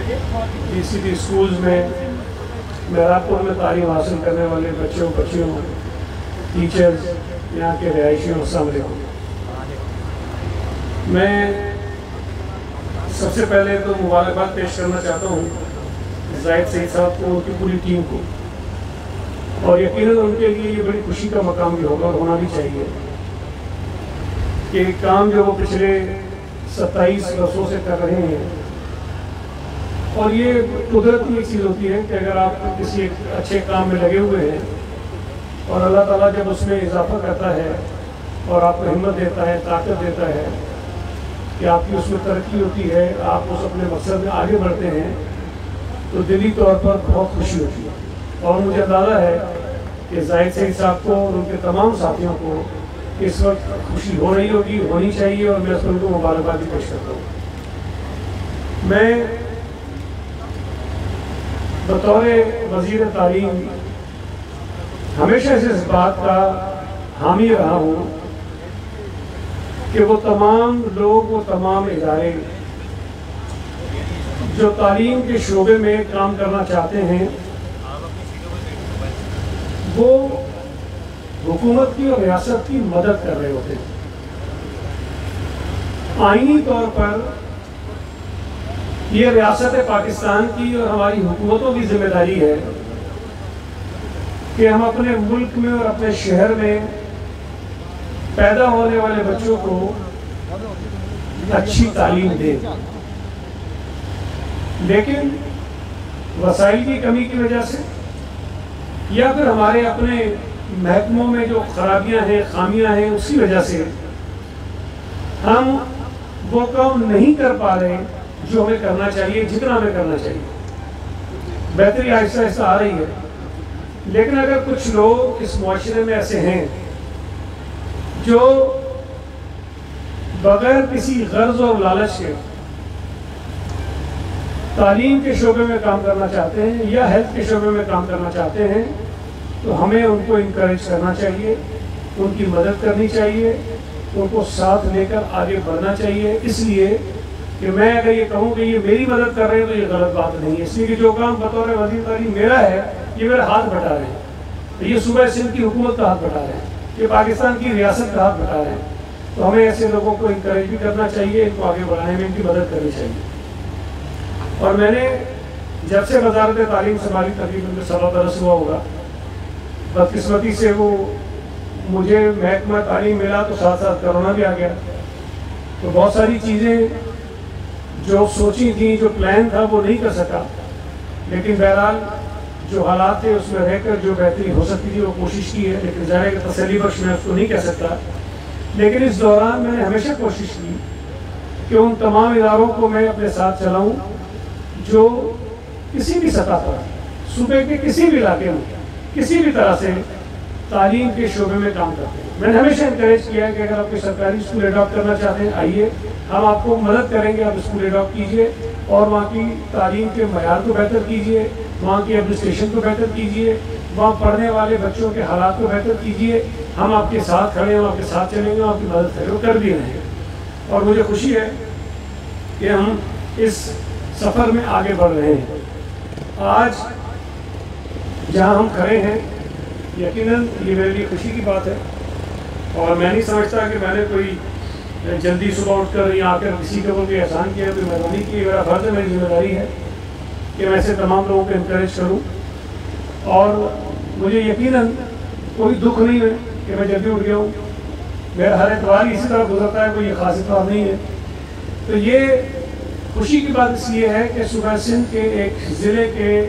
DCT schools میں میراتپور میں تعلیم حاصل کرنے والے بچوں بچیوں ٹیچرز یہاں کے رہائشیوں السلام علیکم۔ میں سب سے پہلے تو مبارکباد پیش کرنا چاہتا ہوں زاہد سعید صاحب کو، ان کی پوری ٹیم کو، اور یقیناً ان کے لیے یہ بڑی خوشی کا مقام بھی ہوگا اور ہونا بھی چاہیے کہ کام جو وہ پچھلے 27 برسوں سے کر رہے ہیں، اور یہ قدرتی ایک چیز ہوتی ہے کہ اگر آپ کسی ایک اچھے کام میں لگے ہوئے ہیں اور اللہ تعالیٰ جب اس میں اضافہ کرتا ہے اور آپ کو ہمت دیتا ہے، طاقت دیتا ہے کہ آپ کی اس میں ترقی ہوتی ہے، آپ اس اپنے مقصد میں آگے بڑھتے ہیں، تو دلی طور پر بہت خوشی ہوتی ہے۔ اور مجھے اندازہ ہے کہ زاہد سعید صاحب کو اور ان کے تمام ساتھیوں کو اس وقت خوشی ہو رہی ہوگی، ہونی چاہیے، اور میں اس پر ان کو مبارکباد بھی پیش کرتا ہوں۔ میں بطور وزیر تعلیم ہمیشہ سے اس بات کا حامی رہا ہوں کہ وہ تمام لوگ، وہ تمام ادارے جو تعلیم کے شعبے میں کام کرنا چاہتے ہیں، وہ حکومت کی اور ریاست کی مدد کر رہے ہوتے ہیں۔ آئینی طور پر یہ ریاست پاکستان کی اور ہماری حکومتوں کی ذمہ داری ہے کہ ہم اپنے ملک میں اور اپنے شہر میں پیدا ہونے والے بچوں کو اچھی تعلیم دیں، لیکن وسائل کی کمی کی وجہ سے یا پھر ہمارے اپنے محکموں میں جو خرابیاں ہیں، خامیاں ہیں، اس کی وجہ سے ہم وہ کام نہیں کر پا رہے جو ہمیں کرنا چاہیے، جتنا ہمیں کرنا چاہیے۔ بہتری آہستہ آہستہ آ رہی ہے، لیکن اگر کچھ لوگ اس معاشرے میں ایسے ہیں جو بغیر کسی غرض اور لالچ کے تعلیم کے شعبے میں کام کرنا چاہتے ہیں یا ہیلتھ کے شعبے میں کام کرنا چاہتے ہیں، تو ہمیں ان کو انکریج کرنا چاہیے، ان کی مدد کرنی چاہیے، ان کو ساتھ لے کر آگے بڑھنا چاہیے۔ اس لیے کہ میں اگر یہ کہوں کہ یہ میری مدد کر رہے ہیں تو یہ غلط بات نہیں ہے، اس لیے کہ جو کام بطور وزیر تعلیم میرا ہے یہ میرا ہاتھ بٹا رہے ہیں، یہ صوبہ سندھ کی حکومت کا ہاتھ بٹا رہے ہیں، یہ پاکستان کی ریاست کا ہاتھ بٹا رہے ہیں، تو ہمیں ایسے لوگوں کو انکریج بھی کرنا چاہیے، ان کو آگے بڑھانے میں ان کی مدد کرنی چاہیے۔ اور میں نے جب سے وزارت تعلیم سنبھالی، تقریباً 7 برس ہوا ہوگا، بدقسمتی سے وہ مجھے محکمہ تعلیم ملا تو ساتھ ساتھ کرونا بھی آ گیا، تو بہت ساری چیزیں جو سوچی تھیں، جو پلان تھا، وہ نہیں کر سکا، لیکن بہرحال جو حالات تھے اس میں رہ کر جو بہتری ہو سکتی تھی وہ کوشش کی ہے، لیکن ظاہر ہے کہ تسلی بخش میں اس کو نہیں کہہ سکتا۔ لیکن اس دوران میں نے ہمیشہ کوشش کی کہ ان تمام اداروں کو میں اپنے ساتھ چلاؤں جو کسی بھی سطح پر صوبے کے کسی بھی علاقے میں کسی بھی طرح سے تعلیم کے شعبے میں کام کرتے ہیں۔ میں نے ہمیشہ انکریج کیا ہے کہ اگر آپ کوئی سرکاری اسکول اڈاپٹ کرنا چاہتے ہیں، آئیے، ہم آپ کو مدد کریں گے، آپ اسکول اڈاپٹ کیجئے اور وہاں کی تعلیم کے معیار کو بہتر کیجئے، وہاں کی ایڈمنسٹریشن کو بہتر کیجئے، وہاں پڑھنے والے بچوں کے حالات کو بہتر کیجئے، ہم آپ کے ساتھ کھڑے ہیں، ہم آپ کے ساتھ چلیں گے، آپ کی مدد کریں، وہ کر بھی رہے ہیں۔ اور مجھے خوشی ہے کہ ہم اس سفر میں آگے بڑھ رہے ہیں۔ آج جہاں ہم کھڑے ہیں، یقیناً یہ میرے لیے خوشی کی بات ہے، اور میں نہیں سمجھتا کہ میں نے کوئی جلدی صبح اٹھ کر یہاں آ کر کسی کے اوپر کوئی احسان کیا، کوئی مہربانی کی۔ میرا فرض ہے، میری ذمہ داری ہے کہ میں ایسے تمام لوگوں کو انکریج کروں، اور مجھے یقیناً کوئی دکھ نہیں ہے کہ میں جلدی اٹھ گیا ہوں، میرا ہر اتوار اسی طرح گزرتا ہے، کوئی یہ خاص اتوار نہیں ہے۔ تو یہ خوشی کی بات اس لیے ہے کہ صوبہ سندھ کے ایک ضلع کے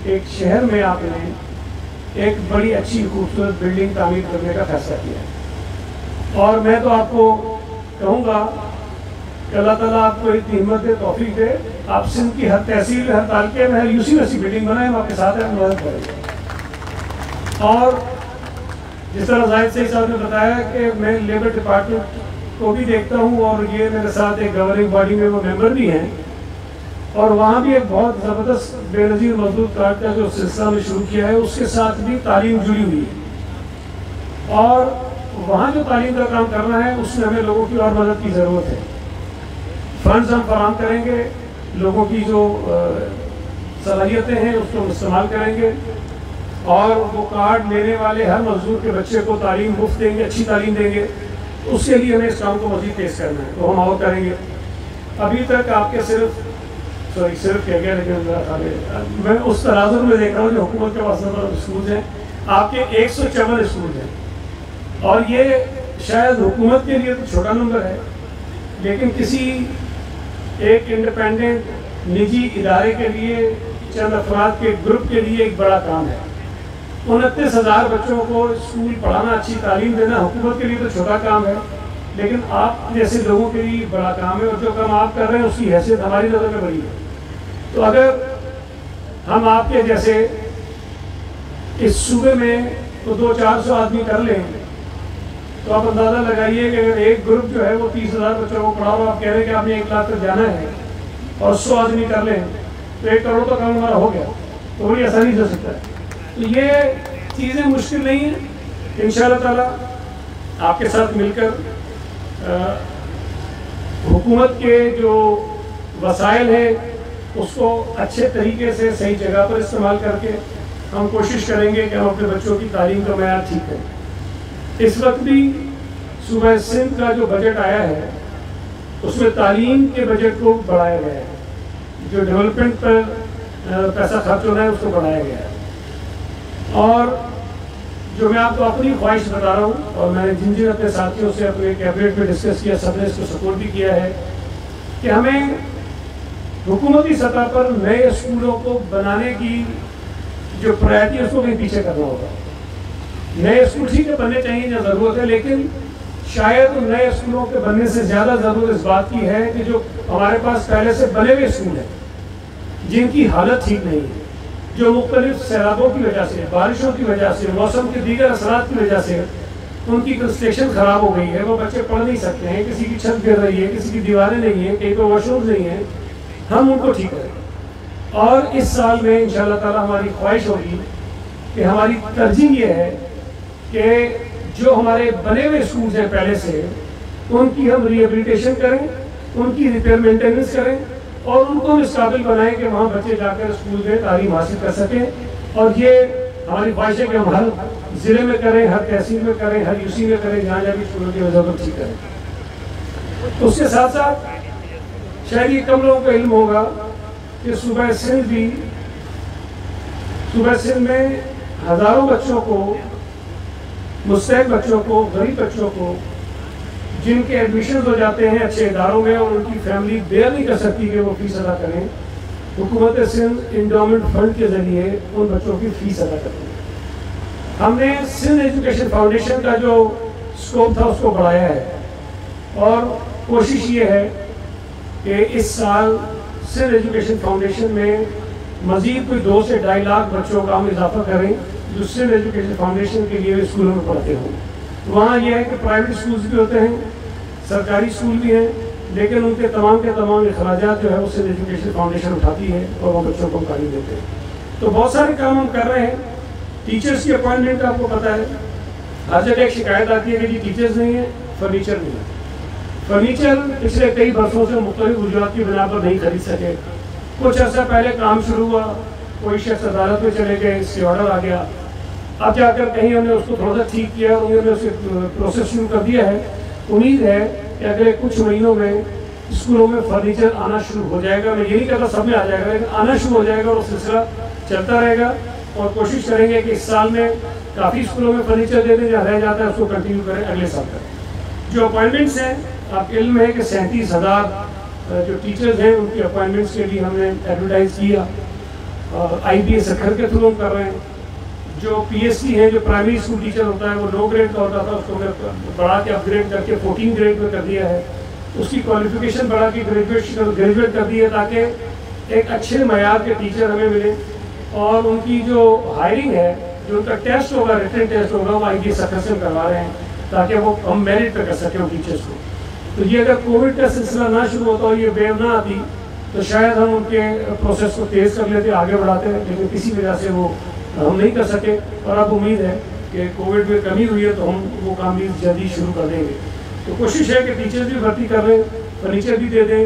ایک شہر میں آپ نے ایک بڑی اچھی خوبصورت بلڈنگ تعمیر کرنے کا فیصلہ کیا ہے، اور میں تو آپ کو کہوں گا کہ اللہ تعالیٰ آپ کو اتنی ہمت دے، توفیق دے، آپ سندھ کی ہر تحصیل، ہر تعلقے میں، ہر یوسی میں ایسی بلڈنگ بنائیں، ہم آپ کے ساتھ ہیں، مدد کریں گے۔ اور جس طرح زاہد سعید صاحب نے بتایا کہ میں لیبر ڈپارٹمنٹ کو بھی دیکھتا ہوں، اور یہ میرے ساتھ ایک گورننگ باڈی میں وہ ممبر بھی ہیں، اور وہاں بھی ایک بہت زبردست بے نظیر مزدور کارڈ کا جو سلسلہ میں شروع کیا ہے، اس کے ساتھ بھی تعلیم جڑی ہوئی ہے، اور وہاں جو تعلیم کا کام کرنا ہے اس میں ہمیں لوگوں کی اور مدد کی ضرورت ہے۔ فنڈز ہم فراہم کریں گے، لوگوں کی جو صلاحیتیں ہیں اس کو ہم استعمال کریں گے، اور وہ کارڈ لینے والے ہر مزدور کے بچے کو تعلیم مفت دیں گے، اچھی تعلیم دیں گے. اس کے لیے ہمیں اس کام کو مزید تیز کرنا ہے، تو ہم اور کریں گے. ابھی تک آپ کے صرف کہہ گیا، لیکن میں اس تناظر میں دیکھ رہا ہوں جو حکومت کے پاس اسکول ہیں، آپ کے 154 اسکول ہیں، اور یہ شاید حکومت کے لیے تو چھوٹا نمبر ہے، لیکن کسی ایک انڈیپینڈنٹ نجی ادارے کے لیے، چند افراد کے گروپ کے لیے ایک بڑا کام ہے. 29,000 بچوں کو اسکول پڑھانا، اچھی تعلیم دینا حکومت کے لیے تو چھوٹا کام ہے، لیکن آپ جیسے لوگوں کے لیے بڑا کام ہے، اور جو کام آپ کر رہے ہیں اس کی حیثیت ہماری نظر میں بڑی ہے. تو اگر ہم آپ کے جیسے اس صوبے میں تو 200-400 آدمی کر لیں، تو آپ اندازہ لگائیے کہ اگر ایک گروپ جو ہے وہ 30,000 بچوں کو پڑھا اور آپ کہہ رہے ہیں کہ آپ نے 1 لاکھ تک جانا ہے، اور 100 آدمی کر لیں تو 1 کروڑ تو کام ہمارا ہو گیا. تو بڑی آسانی سے ہو سکتا ہے. تو یہ چیزیں مشکل نہیں ہیں. انشاءاللہ تعالیٰ آپ کے ساتھ مل کر حکومت کے جو وسائل ہیں اس کو اچھے طریقے سے صحیح جگہ پر استعمال کر کے ہم کوشش کریں گے کہ ہم اپنے بچوں کی تعلیم کا معیار ٹھیک کریں. اس وقت بھی صوبہ سندھ کا جو بجٹ آیا ہے اس میں تعلیم کے بجٹ کو بڑھایا گیا ہے، جو ڈیولپمنٹ پر پیسہ خرچ ہو رہا ہے اس کو بڑھایا گیا ہے. اور جو میں آپ کو اپنی خواہش بتا رہا ہوں، اور میں نے جن اپنے ساتھیوں سے اپنے کیبنٹ میں ڈسکس کیا، سب نے اس کو سپورٹ بھی کیا ہے کہ ہمیں حکومتی سطح پر نئے اسکولوں کو بنانے کی جو پرائرٹی ہے اس کو کہیں پیچھے کرنا ہوگا. نئے اسکول ٹھیک ہے بننے چاہیے جہاں ضرورت ہے، لیکن شاید ان نئے اسکولوں کے بننے سے زیادہ ضرورت اس بات کی ہے کہ جو ہمارے پاس پہلے سے بنے ہوئے اسکول ہیں جن کی حالت ٹھیک نہیں ہے، جو مختلف سیلابوں کی وجہ سے، بارشوں کی وجہ سے، موسم کے دیگر اثرات کی وجہ سے ان کی کنسٹرکشن خراب ہو گئی ہے، وہ بچے پڑھ نہیں سکتے ہیں، کسی کی چھت گر رہی ہے، کسی کی دیواریں نہیں ہیں، کہیں پہ واش روم نہیں ہیں. ہم ان کو ٹھیک کریں. اور اس سال میں انشاءاللہ تعالیٰ ہماری خواہش ہوگی کہ ہماری ترجیح یہ ہے کہ جو ہمارے بنے ہوئے اسکولز ہیں پہلے سے ان کی ہم ری ایبلیٹیشن کریں، ان کی ریپیئر مینٹیننس کریں، اور ان کو ہم اس قابل بنائیں کہ وہاں بچے جا کر اسکول میں تعلیم حاصل کر سکیں. اور یہ ہماری خواہش ہے کہ ہم ہر ضلع میں کریں، ہر تحصیل میں کریں، ہر یو سی میں کریں، جہاں جہاں بھی اسکولوں کی ضرورت ٹھیک کریں. اس کے ساتھ ساتھ شاید یہ کم لوگوں کو علم ہوگا کہ صوبہ سندھ میں ہزاروں بچوں کو، مستحق بچوں کو، غریب بچوں کو جن کے ایڈمیشنز ہو جاتے ہیں اچھے اداروں میں اور ان کی فیملی بیئر نہیں کر سکتی کہ وہ فیس ادا کریں، حکومت سندھ انڈومنٹ فنڈ کے ذریعے ان بچوں کی فیس ادا کرتی ہے. ہم نے سندھ ایجوکیشن فاؤنڈیشن کا جو اسکوپ تھا اس کو بڑھایا ہے، اور کوشش یہ ہے کہ اس سال سندھ ایجوکیشن فاؤنڈیشن میں مزید کوئی 2 سے 2.5 لاکھ بچوں کا ہم اضافہ کریں جو سندھ ایجوکیشن فاؤنڈیشن کے لیے اسکولوں میں پڑھتے ہوں. وہاں یہ ہے کہ پرائیویٹ اسکولز بھی ہوتے ہیں، سرکاری اسکول بھی ہیں، لیکن ان کے تمام اخراجات جو ہے وہ سندھ ایجوکیشن فاؤنڈیشن اٹھاتی ہے اور وہ بچوں کو تعلیم دیتے ہیں. تو بہت سارے کام ہم کر رہے ہیں. ٹیچرز کی اپوائنٹمنٹ آپ کو پتہ ہے، ہر جگہ ایک شکایت آتی ہے کہ جی ٹیچرز نہیں ہیں، فرنیچر نہیں ہے. فرنیچر پچھلے کئی برسوں سے مختلف وجوہات کی بنا پر نہیں خرید سکے. کچھ عرصہ پہلے کام شروع ہوا، کوئی شخص عدالت میں چلے گئے، اس سے آرڈر آ گیا، اب جا کر کہیں ہم نے اس کو تھوڑا سا ٹھیک کیا، انہوں نے اسے پروسیس شروع کر دیا ہے. امید ہے کہ اگلے کچھ مہینوں میں اسکولوں میں فرنیچر آنا شروع ہو جائے گا. میں یہ نہیں کہتا سب میں آ جائے گا، لیکن آنا شروع ہو جائے گا اور وہ سلسلہ چلتا رہے گا. اور کوشش کریں گے کہ اس سال میں کافی اسکولوں میں فرنیچر دے دیں، جہاں رہ جاتا ہے اس کو کنٹینیو کریں، اگلے سال کریں. جو اپوائنٹمنٹس ہیں آپ کے علم ہے کہ 37,000 جو ٹیچرز ہیں ان کی اپوائنٹمنٹس کے لیے ہم نے ایڈورٹائز کیا. IBA سکھر کے تھرو ہم کر رہے ہیں. جو PSC ہے، جو پرائمری اسکول ٹیچر ہوتا ہے وہ 9 گریڈ کا ہوتا تھا، اس کو ہم نے بڑھا کے اپ گریڈ کر کے 14 گریڈ میں کر دیا ہے. اس کی کوالیفیکیشن بڑھا کے گریجویٹ کر دی ہے تاکہ ایک اچھے معیار کے ٹیچر ہمیں ملے. اور ان کی جو ہائرنگ ہے، جو ان کا ٹیسٹ ہوگا، ریٹن ٹیسٹ ہوگا، وہ IBA سکھر سے کروا رہے ہیں تاکہ وہ ہم میرٹ پہ کر سکیں ان ٹیچرس کو. تو یہ اگر کووڈ کا سلسلہ نہ شروع ہوتا اور یہ ویو نہ آتی تو شاید ہم ان کے پروسیس کو تیز کر لیتے، آگے بڑھاتے، لیکن کسی وجہ سے وہ ہم نہیں کر سکے. اور اب امید ہے کہ کووڈ میں کمی ہوئی ہے تو ہم وہ کام بھی جلدی شروع کر دیں گے. تو کوشش ہے کہ ٹیچر بھی بھرتی کر لیں، فرنیچر بھی دے دیں.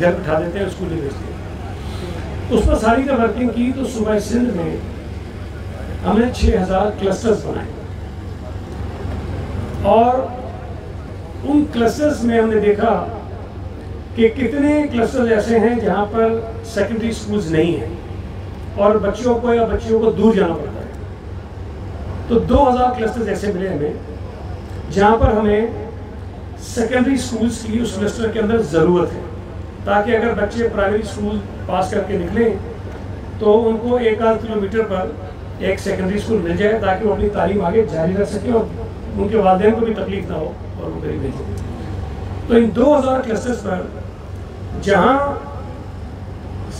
گھر اٹھا دیتے ہیں اسکول نہیں بھیجتے ہیں. اس پر ساری کا ورکنگ کی تو صوبہ سندھ میں ہم نے 6000 کلسٹرز بنائے اور ان کلسٹرز میں ہم نے دیکھا کہ کتنے کلسٹرز ایسے ہیں جہاں پر سیکنڈری اسکولز نہیں ہیں اور بچوں کو یا بچیوں کو دور جانا پڑتا ہے. تو 2000 کلسٹرز ایسے ملے ہمیں جہاں پر ہمیں سیکنڈری اسکولز کی اس کلسٹر کے اندر ضرورت ہے تاکہ اگر بچے پرائمری اسکول پاس کر کے نکلیں تو ان کو 1-8 کلومیٹر پر ایک سیکنڈری اسکول مل جائے تاکہ وہ اپنی تعلیم آگے جاری رکھ سکیں اور ان کے والدین کو بھی تکلیف نہ ہو اور وہ قریب بھیجیں. تو ان 2000 کلسٹرز پر جہاں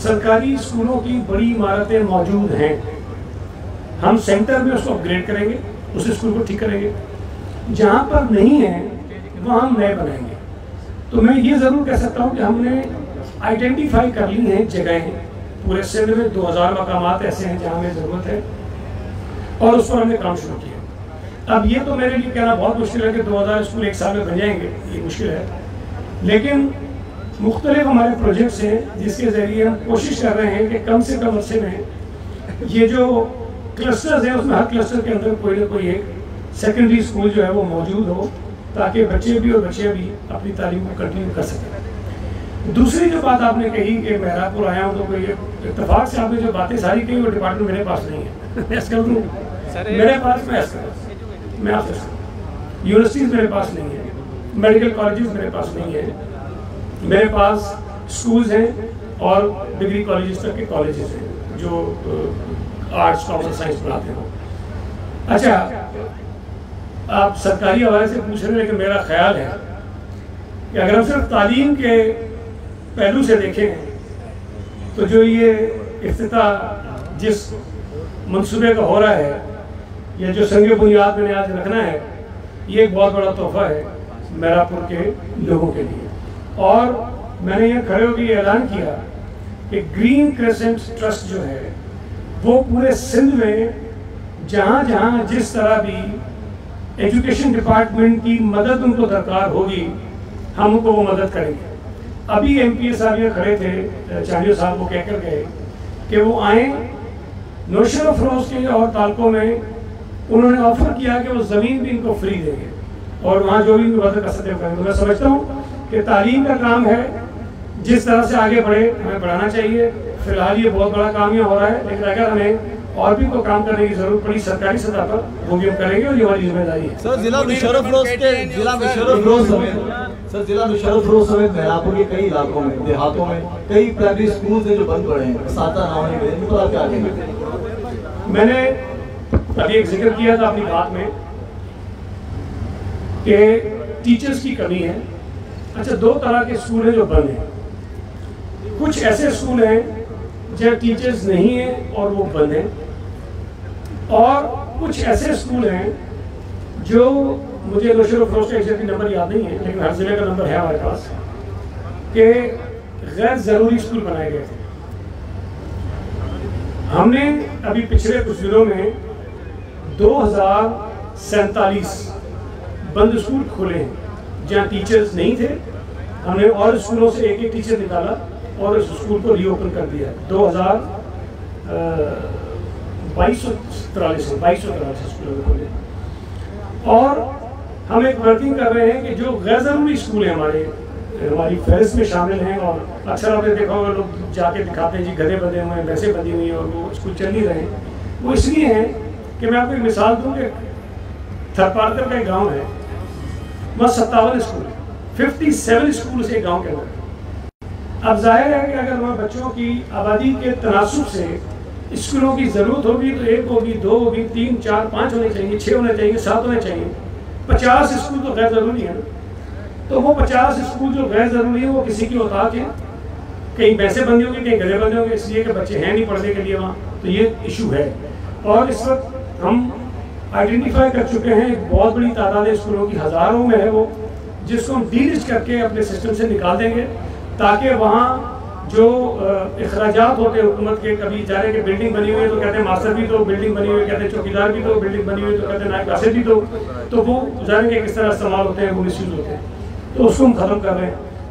سرکاری اسکولوں کی بڑی عمارتیں موجود ہیں ہم سینٹر میں اس کو اپ گریڈ کریں گے, اس اسکول کو ٹھیک کریں گے. جہاں پر نہیں ہیں وہاں ہم نئے بنائیں گے. تو میں یہ ضرور کہہ سکتا ہوں کہ ہم نے آئیڈینٹیفائی کر لی ہیں جگہیں پورے سندھ میں 2000 مقامات ایسے ہیں جہاں ہمیں ضرورت ہے اور اس پر ہم نے کام شروع کیا. اب یہ تو میرے لیے کہنا بہت مشکل ہے کہ 2000 اسکول ایک سال میں بن جائیں گے, یہ مشکل ہے, لیکن مختلف ہمارے پروجیکٹس ہیں جس کے ذریعے ہم کوشش کر رہے ہیں کہ کم سے کم عرصے میں یہ جو کلسٹرز ہیں اس میں ہر کلسٹر کے اندر کوئی نہ کوئی ایک سیکنڈری اسکول جو ہے وہ موجود ہو تاکہ بچے بھی اور بچیاں بھی اپنی تعلیم کو کنٹینیو کر سکیں. دوسری جو بات آپ نے کہی کہ میں راپور آیا ہوں تو کوئی اتفاق سے آپ نے جو باتیں ساری کہی وہ ڈپارٹمنٹ میرے پاس نہیں ہے. میرے پاس میں آپ سے یونیورسٹیز میرے پاس نہیں ہے, میڈیکل کالجز میرے پاس نہیں ہے, میرے پاس اسکولز ہیں اور ڈگری کالجز تک کے کالجز ہیں جو آرٹس کامرس سائنس پڑھاتے ہیں. اچھا آپ سرکاری حوالے سے پوچھ رہے ہیں لیکن میرا خیال ہے کہ اگر ہم صرف تعلیم کے پہلو سے دیکھیں تو جو یہ افتتاح جس منصوبے کا ہو رہا ہے یا جو سنگ بنیاد میں نے آج رکھنا ہے یہ ایک بہت بڑا تحفہ ہے میراپور کے لوگوں کے لیے. اور میں نے یہ کھڑے ہو کے یہ اعلان کیا کہ گرین کریسنٹ ٹرسٹ جو ہے وہ پورے سندھ میں جہاں جہاں جس طرح بھی ایجوکیشن ڈپارٹمنٹ کی مدد ان کو درکار ہوگی ہم ان کو وہ مدد کریں گے. ابھی ایم پی اے صاحب یہ کھڑے تھے, چاندیو صاحب وہ کہہ کر گئے کہ وہ آئیں نوشر و فروز کے اور تعلقوں میں انہوں نے آفر کیا کہ وہ زمین بھی ان کو فری دیں گے اور وہاں جو بھی مدد کر سکتے ہیں. میں سمجھتا ہوں کہ تعلیم کا کام ہے جس طرح سے آگے بڑھے ہمیں بڑھانا چاہیے. فی الحال یہ بہت بڑا کام یہ ہو رہا ہے لیکن اگر ہمیں اور بھی کوئی کام کرنے کی ضرورت پڑی سرکاری سطح پر وہ بھی ہم کریں گے اور یہ ہماری ذمہ داری ہے. سر ضلع مشرف روز سمیت میراپور کے کئی علاقوں میں دیہاتوں میں کئی پرائمری اسکولز ہیں جو بند پڑے ہیں, اساتذہ نہ ہونے کے لیے آپ کیا کہیں گے؟ میں نے ابھی ایک ذکر کیا تھا اپنی بات میں کہ ٹیچرز کی کمی ہے. اچھا 2 طرح کے اسکول ہیں جو بند ہیں. کچھ ایسے اسکول ہیں جہاں ٹیچرز نہیں ہیں اور وہ بند ہیں, اور کچھ ایسے اسکول ہیں جو مجھے نوشر و فروز کا ایگزیکٹلی نمبر یاد نہیں ہے لیکن ہر ضلع کا نمبر ہے ہمارے پاس کہ غیر ضروری اسکول بنائے گئے تھے. ہم نے ابھی پچھلے کچھ دنوں میں 2047 بند اسکول کھولے ہیں جہاں ٹیچرز نہیں تھے. ہم نے اور اسکولوں سے ایک ٹیچر نکالا اور اس اسکول کو ری اوپن کر دیا. 2243 اسکولوں میں کھولے. اور ہم ایک ورکنگ کر رہے ہیں کہ جو غیر ضروری اسکول ہیں ہماری فہرست میں شامل ہیں, اور اکثر آپ نے دیکھا ہوگا لوگ جا کے دکھاتے ہیں جی گدھے بندھے ہوئے ہیں, بھینسیں بندھی ہوئی ہیں اور وہ اسکول چل نہیں رہے ہیں. وہ اس لیے ہیں کہ میں آپ کو ایک مثال دوں کہ تھرپارکر کا ایک گاؤں ہے, وہاں 57 اسکول ہیں, 57 اسکول سے ایک گاؤں کے اندر. اب ظاہر ہے کہ اگر وہاں بچوں کی آبادی کے تناسب سے اسکولوں کی ضرورت ہوگی تو 1 ہوگی, 2 ہوگی, 3, 4, 5 ہونے چاہیے, 6 ہونے چاہیے, 7 ہونے چاہیے. 50 اسکول تو غیر ضروری ہیں. تو وہ 50 اسکول جو غیر ضروری ہیں وہ کسی کی اوقات ہیں, کہیں بھینسیں بندھی ہوں گی, کہیں گدھے بندھے ہوں گے, اس لیے کہ بچے ہیں نہیں پڑھنے کے لیے وہاں. تو یہ ایشو ہے اور اس وقت ہم آئیڈینٹیفائی کر چکے ہیں ایک بہت بڑی تعداد اسکولوں کی, ہزاروں میں ہے وہ, جس کو ہم ڈی لسٹ کر کے اپنے سسٹم سے نکال دیں گے تاکہ وہاں جو اخراجات ہوتے ہیں حکومت کے, کبھی جا رہے کہ بلڈنگ بنی ہوئی ہے تو کہتے ہیں ماسٹر بھی تو, بلڈنگ بنی ہوئی ہے کہتے ہیں چوکیدار بھی تو, بلڈنگ بنی ہوئی ہے تو کہتے ہیں نائب قاصد بھی تو وہ ظاہر کہ کس طرح استعمال ہوتے ہیں, وہ مس یوز ہوتے ہیں. تو اس کو ہم ختم کر رہے ہیں.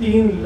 3